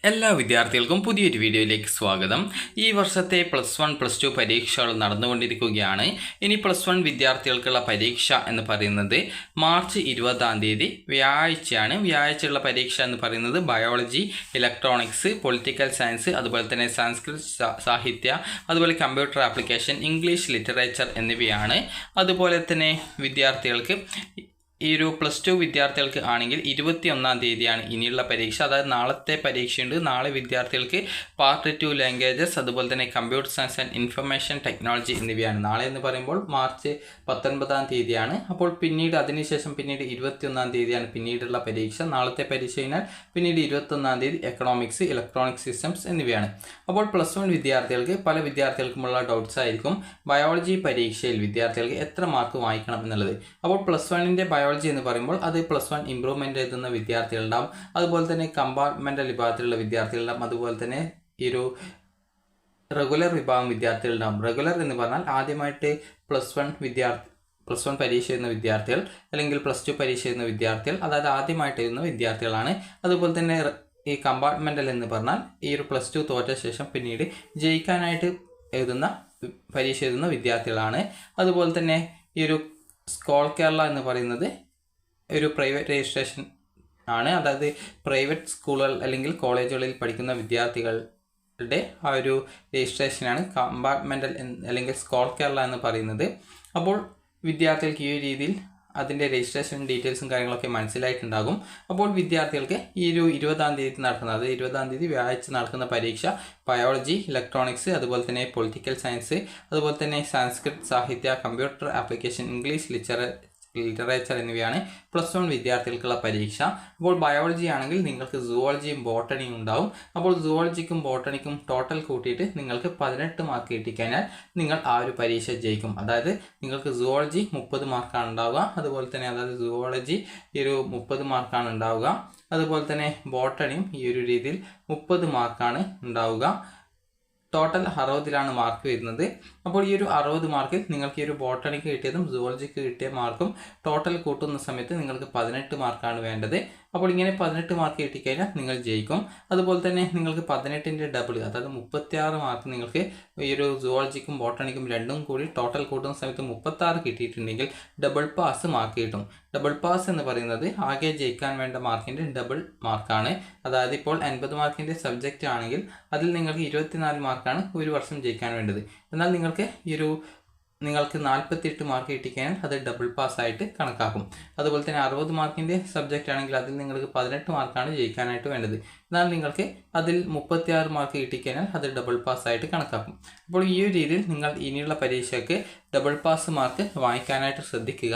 എല്ലാ വിദ്യാർത്ഥികൾക്കും പുതിയൊരു വീഡിയോയിലേക്ക് സ്വാഗതം. ഈ വർഷത്തെ +1 +2 പരീക്ഷകൾ നടന്നുകൊണ്ടിരിക്കുകയാണ്. ഇനി +1 വിദ്യാർത്ഥികൾക്കുള്ള പരീക്ഷ എന്ന് പറയുന്നത് മാർച്ച് 20-ാം തീയതി വ്യാഴാഴ്ചയാണ്. വ്യാഴാഴ്ചയുള്ള പരീക്ഷ എന്ന് പറയുന്നത് ബയോളജി, ഇലക്ട്രോണിക്സ്, പൊളിറ്റിക്കൽ സയൻസ്, അതുപോലെ തന്നെ സംസ്കൃത സാഹിത്യ, അതുപോലെ കമ്പ്യൂട്ടർ ആപ്ലിക്കേഷൻ, ഇംഗ്ലീഷ് ലിറ്ററേച്ചർ എന്നിവയാണ്. അതുപോലെ തന്നെ വിദ്യാർത്ഥികൾക്ക് ഈ ഒരു +2 വിദ്യാർത്ഥികൾക്ക് ആണെങ്കിൽ 21-ാം തീയതിയാണ് ഇനിയുള്ള പരീക്ഷ. അതായത് നാളത്തെ പരീക്ഷയുണ്ട്. നാളെ വിദ്യാർത്ഥികൾക്ക് പാർട്ട് 2 ലാംഗ്വേജസ്, അതുപോലെ തന്നെ computer science and information technology എന്നിവയാണ്. നാളെ എന്ന് പറയുമ്പോൾ മാർച്ച് 19-ാം തീയതിയാണ്. അപ്പോൾ പിന്നീട് അതിനുശേഷം പിന്നീട് 21-ാം തീയതിയാണ് പിന്നീടുള്ള പരീക്ഷ. നാളത്തെ പരീക്ഷ കഴിഞ്ഞാൽ പിന്നീട് 21-ാം തീയതി എക്കണോമിക്സ്, ഇലക്ട്രോണിക് സിസ്റ്റംസ് എന്നിവയാണ്. അപ്പോൾ +1 വിദ്യാർത്ഥികൾക്ക് പല വിദ്യാർത്ഥികൾക്കുമുള്ള ഡൗട്ട്സ് ആയിരിക്കും ബയോളജി പരീക്ഷയിൽ വിദ്യാർത്ഥികൾക്ക് എത്ര മാർക്ക് വാങ്ങിക്കണം എന്നുള്ളത്. അപ്പോൾ +1-ന്റെ ബയോളജി എന്ന് പറയുമ്പോൾ അത് +1 ഇംപ്രൂവ്മെൻ്റ് എഴുതുന്ന വിദ്യാർത്ഥികളുണ്ടാവും, അതുപോലെ തന്നെ കമ്പാർട്ട്മെൻ്റൽ വിഭാഗത്തിലുള്ള വിദ്യാർത്ഥികളുണ്ടാവും, അതുപോലെ തന്നെ ഈ ഒരു റെഗുലർ വിഭാഗം വിദ്യാർത്ഥികളുണ്ടാവും. റെഗുലർ എന്ന് പറഞ്ഞാൽ ആദ്യമായിട്ട് +1 പരീക്ഷ എഴുതുന്ന വിദ്യാർത്ഥികൾ, അല്ലെങ്കിൽ +2 പരീക്ഷ എഴുതുന്ന വിദ്യാർത്ഥികൾ, അതായത് ആദ്യമായിട്ട് എഴുതുന്ന വിദ്യാർത്ഥികളാണ്. അതുപോലെ തന്നെ ഈ കമ്പാർട്ട്മെൻ്റൽ എന്ന് പറഞ്ഞാൽ ഈ ഒരു +2 തോറ്റ ശേഷം പിന്നീട് ജയിക്കാനായിട്ട് പരീക്ഷ എഴുതുന്ന വിദ്യാർത്ഥികളാണ്. അതുപോലെ തന്നെ ഈ ഒരു സ്കോൾ കേരള എന്ന് പറയുന്നത് ഒരു പ്രൈവറ്റ് രജിസ്ട്രേഷൻ ആണ്. അതായത് പ്രൈവറ്റ് സ്കൂളുകൾ അല്ലെങ്കിൽ കോളേജുകളിൽ പഠിക്കുന്ന വിദ്യാർത്ഥികളുടെ ആ ഒരു രജിസ്ട്രേഷനാണ് കമ്പാർട്ട്മെൻ്റൽ അല്ലെങ്കിൽ സ്കോൾ കേരള എന്ന് പറയുന്നത്. അപ്പോൾ വിദ്യാർത്ഥികൾക്ക് ഈ ഒരു രീതിയിൽ അതിൻ്റെ രജിസ്ട്രേഷൻ ഡീറ്റെയിൽസും കാര്യങ്ങളൊക്കെ മനസ്സിലായിട്ടുണ്ടാകും. അപ്പോൾ വിദ്യാർത്ഥികൾക്ക് ഈ ഒരു 20-ാം തീയതി നടക്കുന്നത്, 20-ാം തീയതി വ്യാഴാഴ്ച നടക്കുന്ന പരീക്ഷ ബയോളജി, ഇലക്ട്രോണിക്സ്, അതുപോലെ തന്നെ പൊളിറ്റിക്കൽ സയൻസ്, അതുപോലെ തന്നെ സംസ്കൃത സാഹിത്യ, കമ്പ്യൂട്ടർ ആപ്ലിക്കേഷൻ, ഇംഗ്ലീഷ് ലിറ്ററേച്ചർ എന്നിവയാണ് +1 വിദ്യാർത്ഥികൾക്കുള്ള പരീക്ഷ. അപ്പോൾ ബയോളജി ആണെങ്കിൽ നിങ്ങൾക്ക് സുവോളജിയും ബോട്ടണിയും ഉണ്ടാവും. അപ്പോൾ സുവോളജിക്കും ബോട്ടണിക്കും ടോട്ടൽ കൂട്ടിയിട്ട് നിങ്ങൾക്ക് 18 മാർക്ക് കിട്ടിക്കഴിഞ്ഞാൽ നിങ്ങൾ ആ ഒരു പരീക്ഷ ജയിക്കും. അതായത് നിങ്ങൾക്ക് സുവോളജി 30 മാർക്കാണ് ഉണ്ടാവുക, അതുപോലെ തന്നെ അതായത് സുവോളജി ഈ ഒരു 30 മാർക്കാണ് ഉണ്ടാവുക, അതുപോലെ തന്നെ ബോട്ടണിയും ഈ ഒരു രീതിയിൽ 30 മാർക്കാണ് ഉണ്ടാവുക. ടോട്ടൽ 60-ലാണ് മാർക്ക് വരുന്നത്. അപ്പോൾ ഈ ഒരു 60 മാർക്കിൽ നിങ്ങൾക്ക് ഈ ഒരു ബോട്ടണിക്ക് കിട്ടിയതും സുവോളജിക്ക് കിട്ടിയ മാർക്കും ടോട്ടൽ കൂട്ടുന്ന സമയത്ത് നിങ്ങൾക്ക് 18 മാർക്കാണ് വേണ്ടത്. അപ്പോൾ ഇങ്ങനെ 18 മാർക്ക് കിട്ടിക്കഴിഞ്ഞാൽ നിങ്ങൾ ജയിക്കും. അതുപോലെ തന്നെ നിങ്ങൾക്ക് 18-ന്റെ ഡബിൾ, അതായത് 36 മാർക്ക് നിങ്ങൾക്ക് ഈ ഒരു സുവോളജിക്കും ബോട്ടണിക്കും രണ്ടും കൂടി ടോട്ടൽ കൂട്ടുന്ന സമയത്ത് 36 കിട്ടിയിട്ടുണ്ടെങ്കിൽ ഡബിൾ പാസ് മാർക്ക് കിട്ടും. ഡബിൾ പാസ് എന്ന് പറയുന്നത് ആകെ ജയിക്കാൻ വേണ്ട മാർക്കിൻ്റെ ഡബിൾ മാർക്കാണ്. അതായത് ഇപ്പോൾ 50 മാർക്കിൻ്റെ സബ്ജക്റ്റ് ആണെങ്കിൽ അതിൽ നിങ്ങൾക്ക് 24 മാർക്കാണ് ഒരു വർഷം ജയിക്കാൻ വേണ്ടത്. എന്നാൽ നിങ്ങൾക്ക് 48 മാർക്ക് കിട്ടിക്കഴിഞ്ഞാൽ അത് ഡബിൾ പാസ് ആയിട്ട് കണക്കാക്കും. അതുപോലെ തന്നെ 60 മാർക്കിൻ്റെ സബ്ജക്റ്റ് ആണെങ്കിൽ അതിൽ നിങ്ങൾക്ക് 18 മാർക്കാണ് ജയിക്കാനായിട്ട് വേണ്ടത്. എന്നാൽ നിങ്ങൾക്ക് അതിൽ 36 മാർക്ക് കിട്ടിക്കഴിഞ്ഞാൽ അത് ഡബിൾ പാസ് ആയിട്ട് കണക്കാക്കും. അപ്പോൾ ഈ ഒരു രീതിയിൽ നിങ്ങൾ ഇനിയുള്ള പരീക്ഷയ്ക്ക് ഡബിൾ പാസ് മാർക്ക് വാങ്ങിക്കാനായിട്ട് ശ്രദ്ധിക്കുക.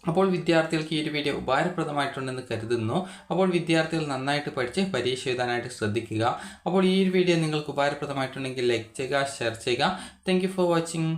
അപ്പോൾ വിദ്യാർത്ഥികൾക്ക് ഈ ഒരു വീഡിയോ ഉപകാരപ്രദമായിട്ടുണ്ടെന്ന് കരുതുന്നു. അപ്പോൾ വിദ്യാർത്ഥികൾ നന്നായിട്ട് പഠിച്ച് പരീക്ഷ എഴുതാനായിട്ട് ശ്രദ്ധിക്കുക. അപ്പോൾ ഈ ഒരു വീഡിയോ നിങ്ങൾക്ക് ഉപകാരപ്രദമായിട്ടുണ്ടെങ്കിൽ ലൈക്ക് ചെയ്യുക, ഷെയർ ചെയ്യുക. Thank you for watching.